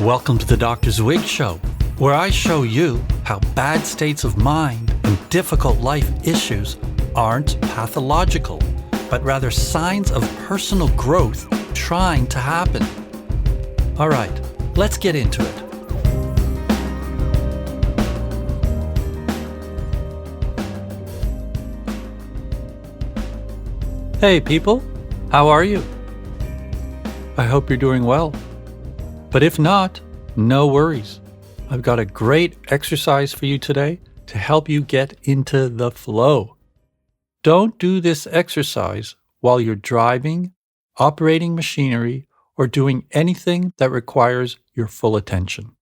Welcome to the Dr. Zwig Show, where I show you how bad states of mind and difficult life issues aren't pathological, but rather signs of personal growth trying to happen. All right, let's get into it. Hey people, how are you? I hope you're doing well. But if not, no worries. I've got a great exercise for you today to help you get into the flow. Don't do this exercise while you're driving, operating machinery, or doing anything that requires your full attention.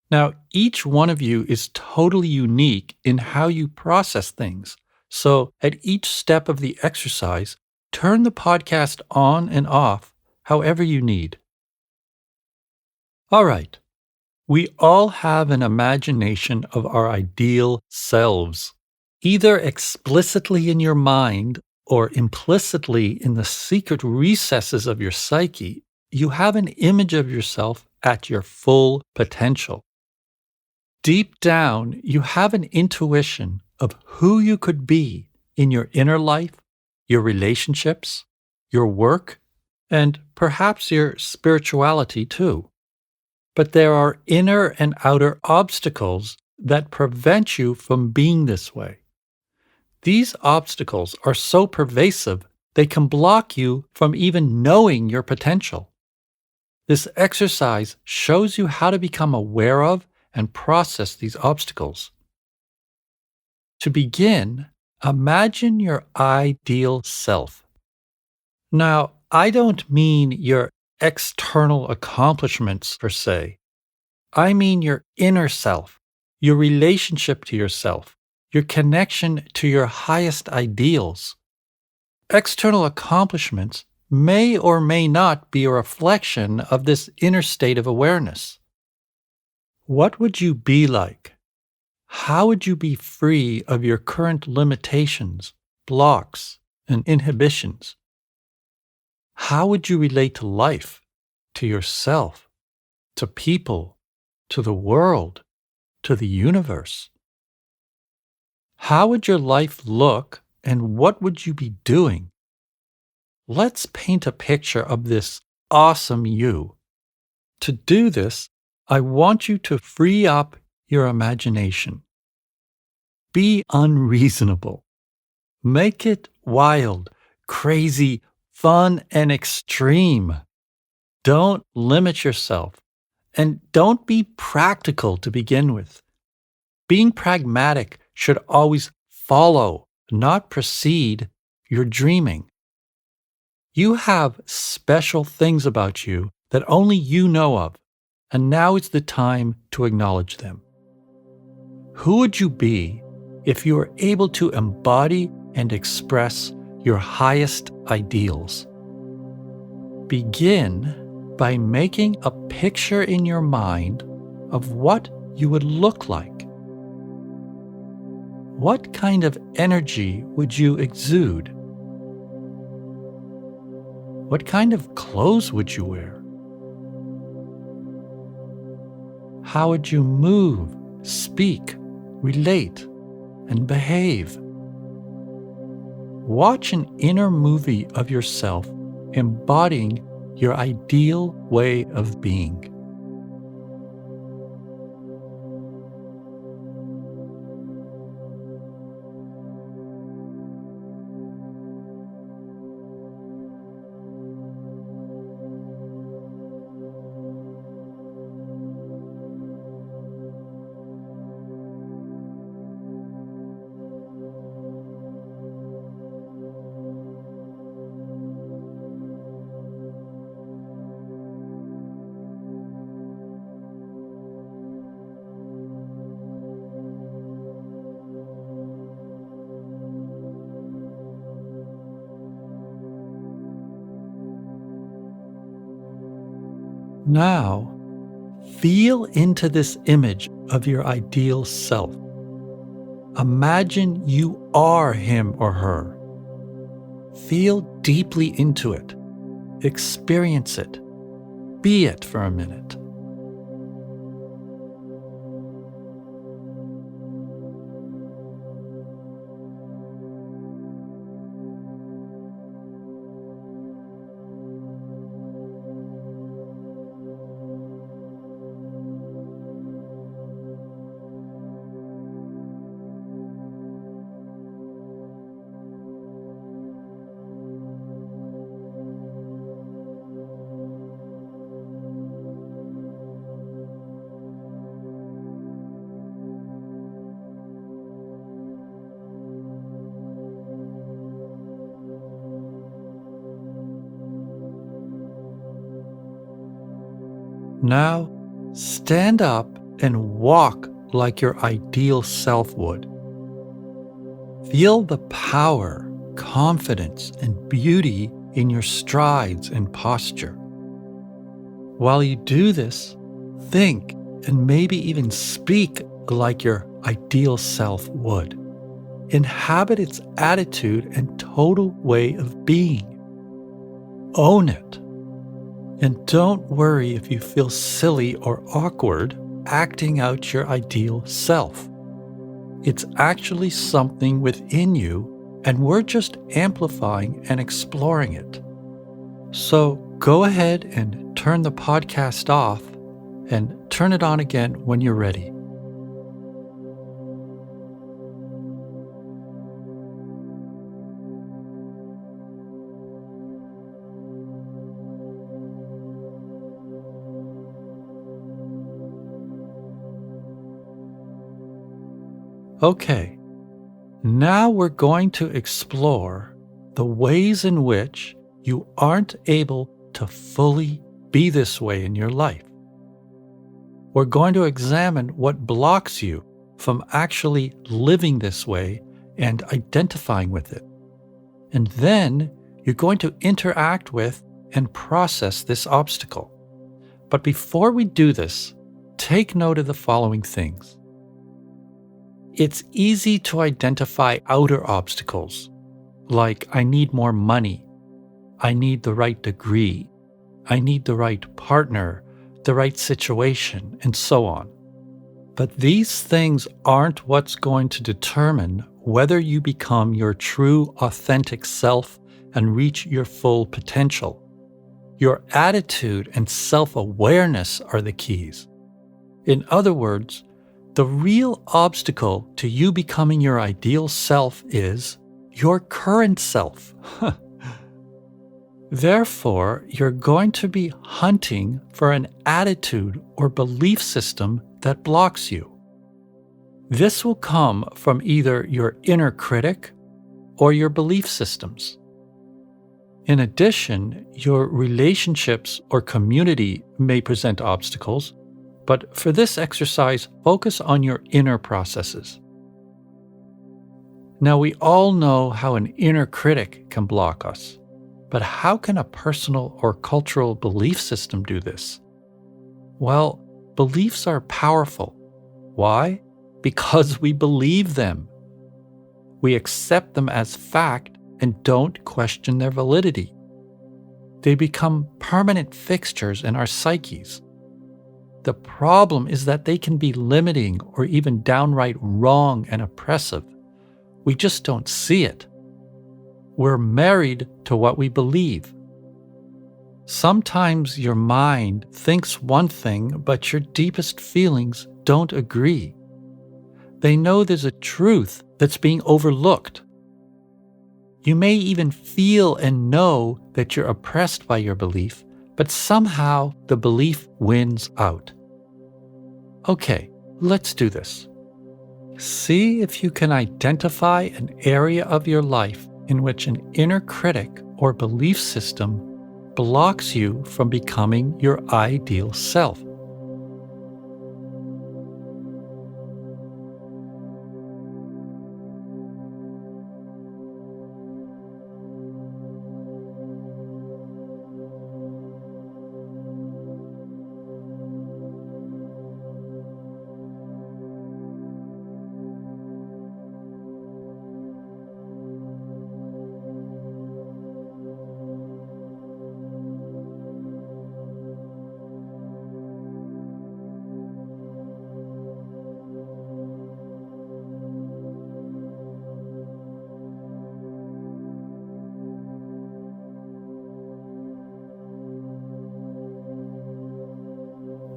Now, each one of you is totally unique in how you process things. So at each step of the exercise, turn the podcast on and off however you need. All right, we all have an imagination of our ideal selves, either explicitly in your mind or implicitly in the secret recesses of your psyche. You have an image of yourself at your full potential. Deep down, you have an intuition of who you could be in your inner life, your relationships, your work, and perhaps your spirituality too. But there are inner and outer obstacles that prevent you from being this way. These obstacles are so pervasive, they can block you from even knowing your potential. This exercise shows you how to become aware of and process these obstacles. To begin, imagine your ideal self. Now, I don't mean your external accomplishments per se. I mean your inner self, your relationship to yourself, your connection to your highest ideals. External accomplishments may or may not be a reflection of this inner state of awareness. What would you be like? How would you be free of your current limitations, blocks, and inhibitions? How would you relate to life, to yourself, to people, to the world, to the universe? How would your life look and what would you be doing? Let's paint a picture of this awesome you. To do this, I want you to free up your imagination. Be unreasonable. Make it wild, crazy, fun, and extreme. Don't limit yourself, and don't be practical to begin with. Being pragmatic should always follow, not precede, your dreaming. You have special things about you that only you know of, and now is the time to acknowledge them. Who would you be if you were able to embody and express your highest ideals? Begin by making a picture in your mind of what you would look like. What kind of energy would you exude? What kind of clothes would you wear? How would you move, speak, relate, and behave? Watch an inner movie of yourself embodying your ideal way of being. Now, feel into this image of your ideal self. Imagine you are him or her. Feel deeply into it. Experience it. be it for a minute. Now, stand up and walk like your ideal self would. Feel the power, confidence, and beauty in your strides and posture. While you do this, think and maybe even speak like your ideal self would. Inhabit its attitude and total way of being. Own it. And don't worry if you feel silly or awkward acting out your ideal self. It's actually something within you, and we're just amplifying and exploring it. So go ahead and turn the podcast off and turn it on again when you're ready. Okay, now we're going to explore the ways in which you aren't able to fully be this way in your life. We're going to examine what blocks you from actually living this way and identifying with it. And then you're going to interact with and process this obstacle. But before we do this, take note of the following things. It's easy to identify outer obstacles, like I need more money, I need the right degree, I need the right partner, the right situation, and so on. But these things aren't what's going to determine whether you become your true, authentic self and reach your full potential. Your attitude and self-awareness are the keys. In other words, the real obstacle to you becoming your ideal self is your current self. Therefore, you're going to be hunting for an attitude or belief system that blocks you. This will come from either your inner critic or your belief systems. In addition, your relationships or community may present obstacles, but for this exercise, focus on your inner processes. Now, we all know how an inner critic can block us, but how can a personal or cultural belief system do this? Well, beliefs are powerful. Why? Because we believe them. We accept them as fact and don't question their validity. They become permanent fixtures in our psyches. The problem is that they can be limiting or even downright wrong and oppressive. We just don't see it. We're married to what we believe. Sometimes your mind thinks one thing, but your deepest feelings don't agree. They know there's a truth that's being overlooked. You may even feel and know that you're oppressed by your belief, but somehow the belief wins out. Okay, let's do this. See if you can identify an area of your life in which an inner critic or belief system blocks you from becoming your ideal self.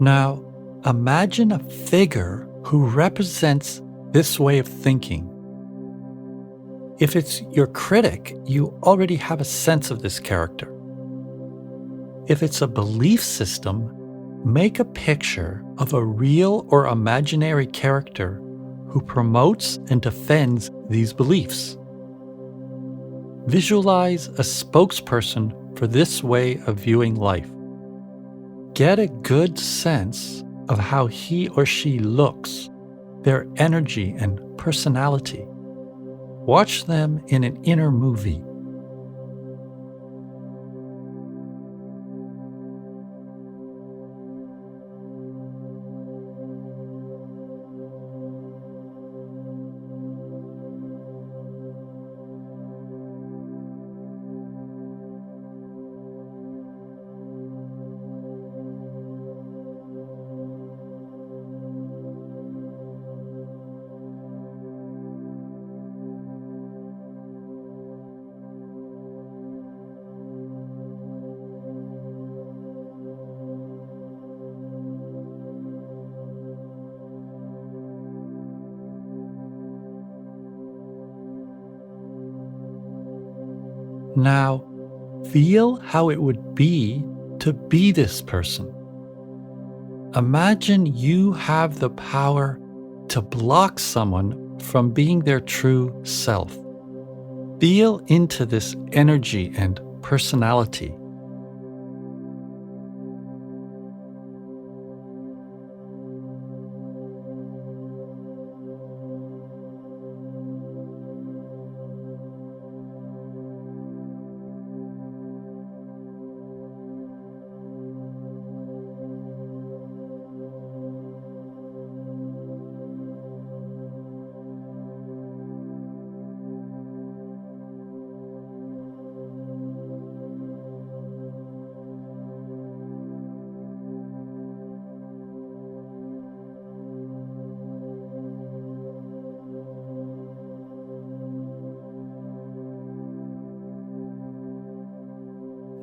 Now, imagine a figure who represents this way of thinking. If it's your critic, you already have a sense of this character. If it's a belief system, make a picture of a real or imaginary character who promotes and defends these beliefs. Visualize a spokesperson for this way of viewing life. Get a good sense of how he or she looks, their energy and personality. Watch them in an inner movie. Now, feel how it would be to be this person. Imagine you have the power to block someone from being their true self. Feel into this energy and personality.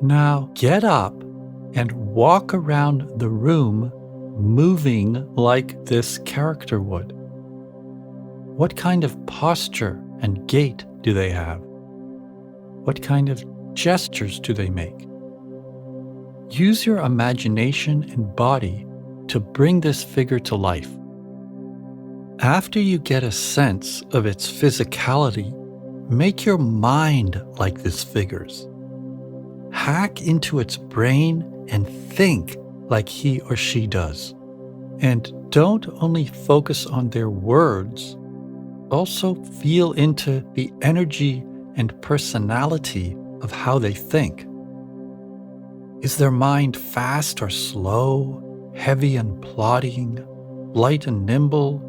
Now get up and walk around the room moving like this character would. What kind of posture and gait do they have? What kind of gestures do they make? Use your imagination and body to bring this figure to life. After you get a sense of its physicality, make your mind like this figure's. Hack into its brain and think like he or she does. And don't only focus on their words, also feel into the energy and personality of how they think. Is their mind fast or slow, heavy and plodding, light and nimble,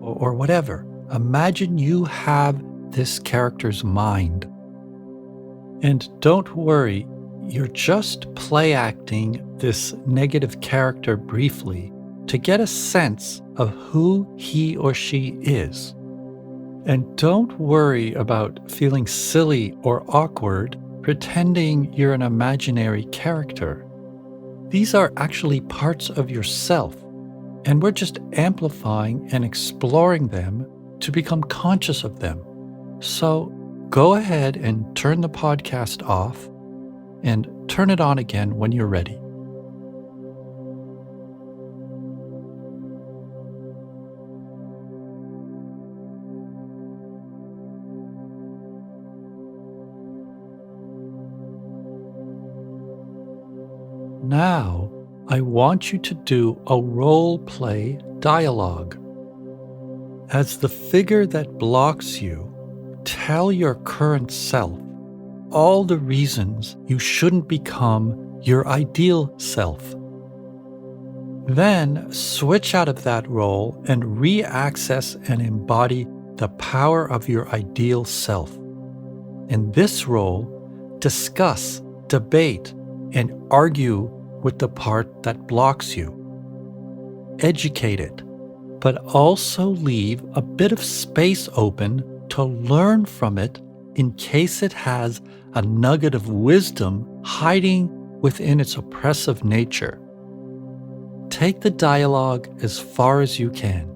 or whatever? Imagine you have this character's mind. And don't worry, you're just play acting this negative character briefly to get a sense of who he or she is. And don't worry about feeling silly or awkward pretending you're an imaginary character. These are actually parts of yourself, and we're just amplifying and exploring them to become conscious of them. So go ahead and turn the podcast off and turn it on again when you're ready. Now, I want you to do a role play dialogue. As the figure that blocks you, tell your current self all the reasons you shouldn't become your ideal self. Then switch out of that role and re-access and embody the power of your ideal self. In this role, discuss, debate, and argue with the part that blocks you. Educate it, but also leave a bit of space open to learn from it in case it has a nugget of wisdom hiding within its oppressive nature. Take the dialogue as far as you can.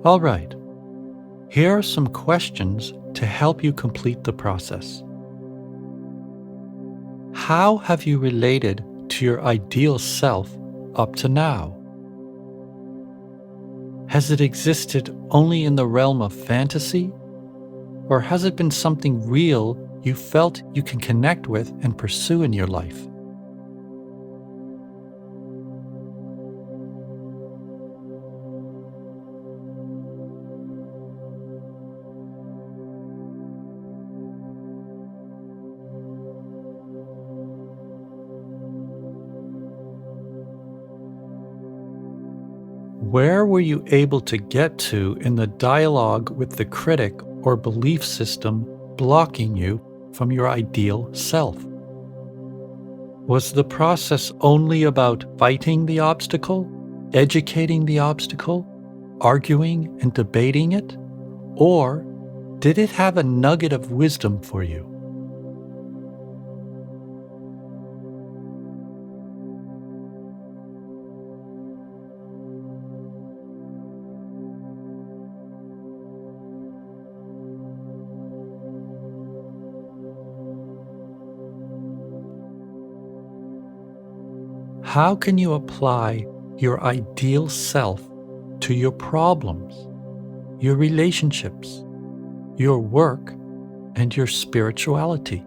All right, here are some questions to help you complete the process. How have you related to your ideal self up to now? Has it existed only in the realm of fantasy? Or has it been something real you felt you can connect with and pursue in your life? Where were you able to get to in the dialogue with the critic or belief system blocking you from your ideal self? Was the process only about fighting the obstacle, educating the obstacle, arguing and debating it? Or did it have a nugget of wisdom for you? How can you apply your ideal self to your problems, your relationships, your work, and your spirituality?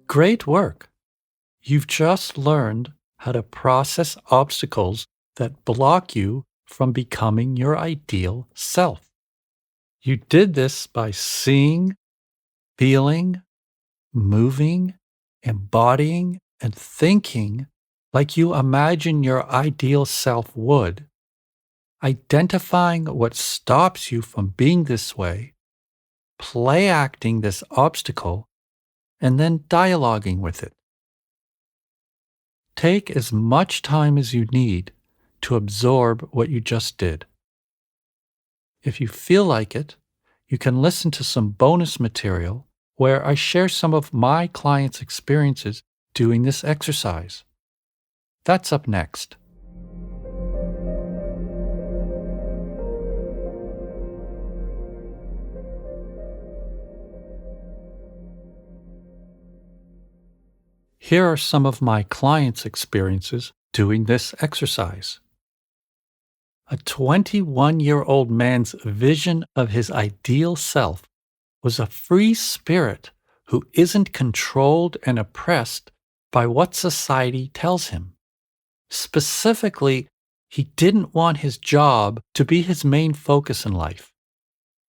Great work! You've just learned how to process obstacles that block you from becoming your ideal self. You did this by seeing, feeling, moving, embodying, and thinking like you imagine your ideal self would, identifying what stops you from being this way, play acting this obstacle, and then dialoguing with it. Take as much time as you need to absorb what you just did. If you feel like it, you can listen to some bonus material where I share some of my clients' experiences doing this exercise. That's up next. Here are some of my clients' experiences doing this exercise. A 21-year-old man's vision of his ideal self was a free spirit who isn't controlled and oppressed by what society tells him. Specifically, he didn't want his job to be his main focus in life.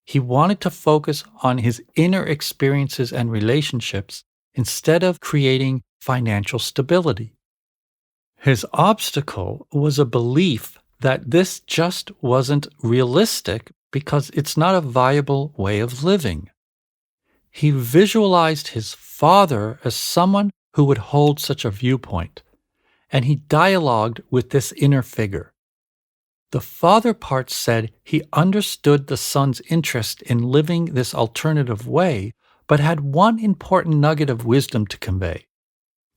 He wanted to focus on his inner experiences and relationships instead of creating financial stability. His obstacle was a belief that this just wasn't realistic because it's not a viable way of living. He visualized his father as someone who would hold such a viewpoint, and he dialogued with this inner figure. The father part said he understood the son's interest in living this alternative way, but had one important nugget of wisdom to convey.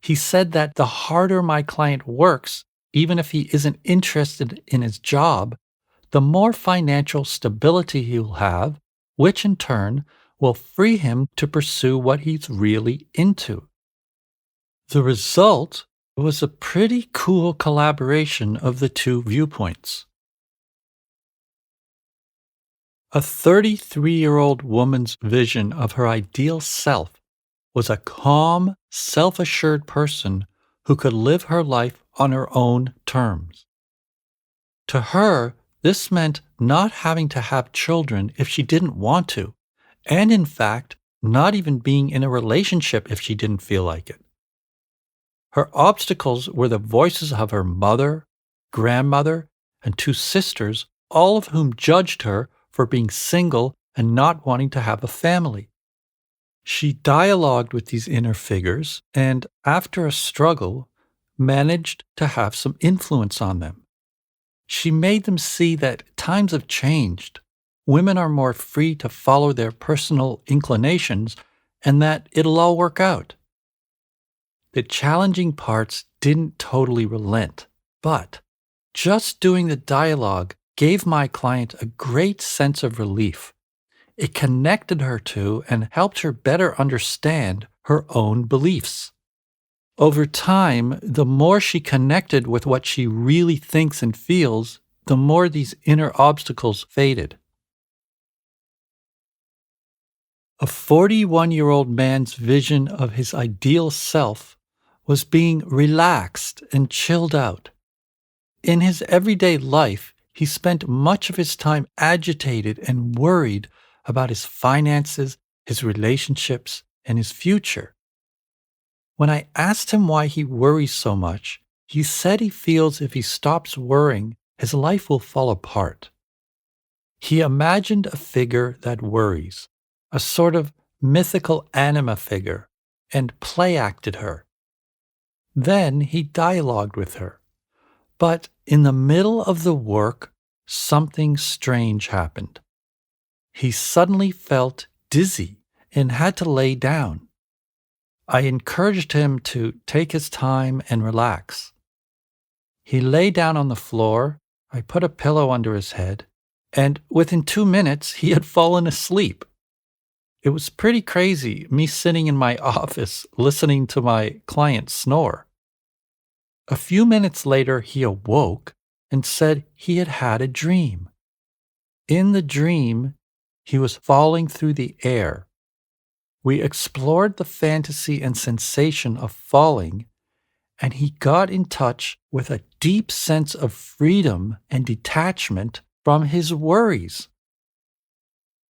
He said that the harder my client works, even if he isn't interested in his job, the more financial stability he will have, which in turn will free him to pursue what he's really into. The result was a pretty cool collaboration of the two viewpoints. A 33-year-old woman's vision of her ideal self was a calm, self-assured person who could live her life on her own terms. To her, this meant not having to have children if she didn't want to, and in fact, not even being in a relationship if she didn't feel like it. Her obstacles were the voices of her mother, grandmother, and two sisters, all of whom judged her for being single and not wanting to have a family. She dialogued with these inner figures and, after a struggle, managed to have some influence on them. She made them see that times have changed, women are more free to follow their personal inclinations, and that it'll all work out. The challenging parts didn't totally relent, but just doing the dialogue gave my client a great sense of relief. It connected her to and helped her better understand her own beliefs. Over time, the more she connected with what she really thinks and feels, the more these inner obstacles faded. A 41-year-old man's vision of his ideal self was being relaxed and chilled out. In his everyday life, he spent much of his time agitated and worried about his finances, his relationships, and his future. When I asked him why he worries so much, he said he feels if he stops worrying, his life will fall apart. He imagined a figure that worries, a sort of mythical anima figure, and play-acted her. Then he dialogued with her. But in the middle of the work, something strange happened. He suddenly felt dizzy and had to lay down. I encouraged him to take his time and relax. He lay down on the floor, I put a pillow under his head, and within 2 minutes he had fallen asleep. It was pretty crazy, me sitting in my office listening to my client snore. A few minutes later he awoke and said he had had a dream. In the dream, he was falling through the air. We explored the fantasy and sensation of falling, and he got in touch with a deep sense of freedom and detachment from his worries.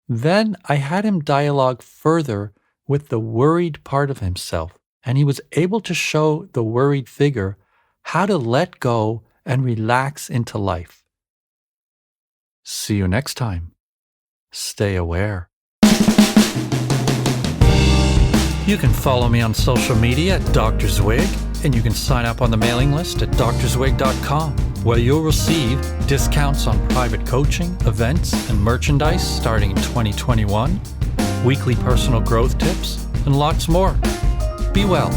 Then I had him dialogue further with the worried part of himself, and he was able to show the worried figure how to let go and relax into life. See you next time. Stay aware. You can follow me on social media at Dr. Zwig, and you can sign up on the mailing list at drzwig.com, where you'll receive discounts on private coaching, events, and merchandise starting in 2021, weekly personal growth tips, and lots more. Be well.